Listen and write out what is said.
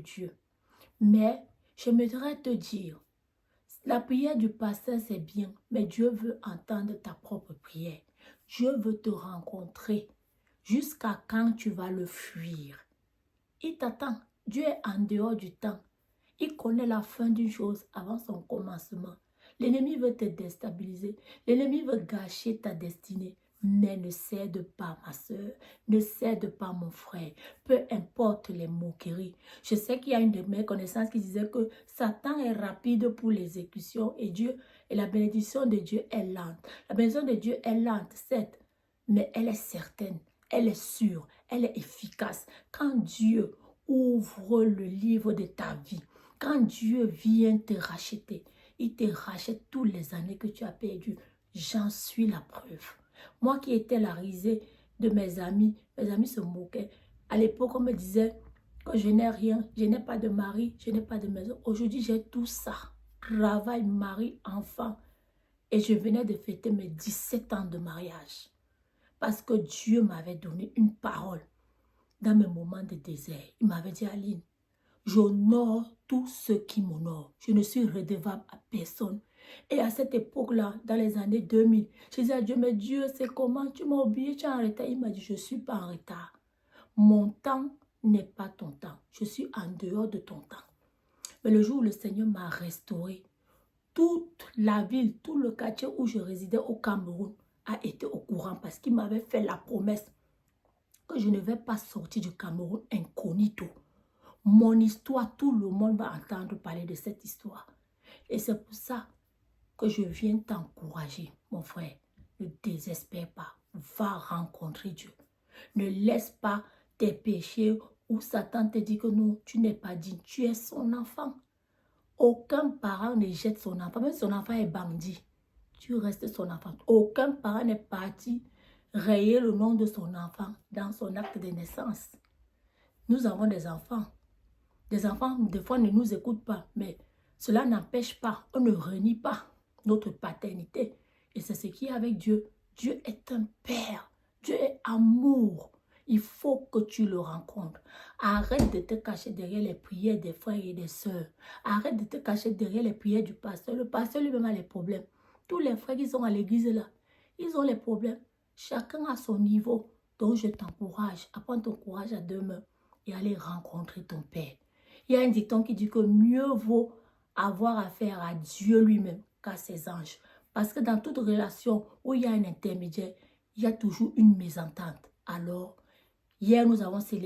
Dieu. Mais j'aimerais te dire, la prière du pasteur, c'est bien, mais Dieu veut entendre ta propre prière. Dieu veut te rencontrer jusqu'à quand tu vas le fuir. Il t'attend. Dieu est en dehors du temps. Il connaît la fin d'une chose avant son commencement. L'ennemi veut te déstabiliser. L'ennemi veut gâcher ta destinée. Mais ne cède pas, ma soeur. Ne cède pas, mon frère. Peu importe les moqueries. Je sais qu'il y a une de mes connaissances qui disait que Satan est rapide pour l'exécution et la bénédiction de Dieu est lente. La bénédiction de Dieu est lente, certes, mais elle est certaine. Elle est sûre. Elle est efficace. Quand Dieu ouvre le livre de ta vie, quand Dieu vient te racheter, il te rachète toutes les années que tu as perdues. J'en suis la preuve. Moi qui étais la risée de mes amis se moquaient. À l'époque, on me disait que je n'ai rien, je n'ai pas de mari, je n'ai pas de maison. Aujourd'hui, j'ai tout ça. Travail, mari, enfant. Et je venais de fêter mes 17 ans de mariage. Parce que Dieu m'avait donné une parole dans mes moments de désert. Il m'avait dit, Aline, j'honore tous ceux qui m'honorent. Je ne suis redevable à personne. Et à cette époque-là, dans les années 2000, je disais à Dieu, mais Dieu, c'est comment? Tu m'as oublié, tu es en retard. Il m'a dit, je ne suis pas en retard. Mon temps n'est pas ton temps. Je suis en dehors de ton temps. Mais le jour où le Seigneur m'a restauré, toute la ville, tout le quartier où je résidais au Cameroun a été au courant parce qu'il m'avait fait la promesse que je ne vais pas sortir du Cameroun incognito. Mon histoire, tout le monde va entendre parler de cette histoire. Et c'est pour ça que je viens t'encourager, mon frère. Ne désespère pas. Va rencontrer Dieu. Ne laisse pas tes péchés où Satan te dit que non, tu n'es pas digne. Tu es son enfant. Aucun parent ne jette son enfant. Même si son enfant est bandit, tu restes son enfant. Aucun parent n'est parti rayer le nom de son enfant dans son acte de naissance. Nous avons des enfants. Des enfants, des fois, ne nous écoutent pas, mais cela n'empêche pas, on ne renie pas notre paternité. Et c'est ce qui est avec Dieu. Dieu est un père. Dieu est amour. Il faut que tu le rencontres. Arrête de te cacher derrière les prières des frères et des sœurs. Arrête de te cacher derrière les prières du pasteur. Le pasteur lui-même a les problèmes. Tous les frères qui sont à l'église là, ils ont les problèmes. Chacun a son niveau. Donc je t'encourage à prendre ton courage à deux mains et aller rencontrer ton père. Il y a un dicton qui dit que mieux vaut avoir affaire à Dieu lui-même qu'à ses anges. Parce que dans toute relation où il y a un intermédiaire, il y a toujours une mésentente. Alors, hier nous avons célébré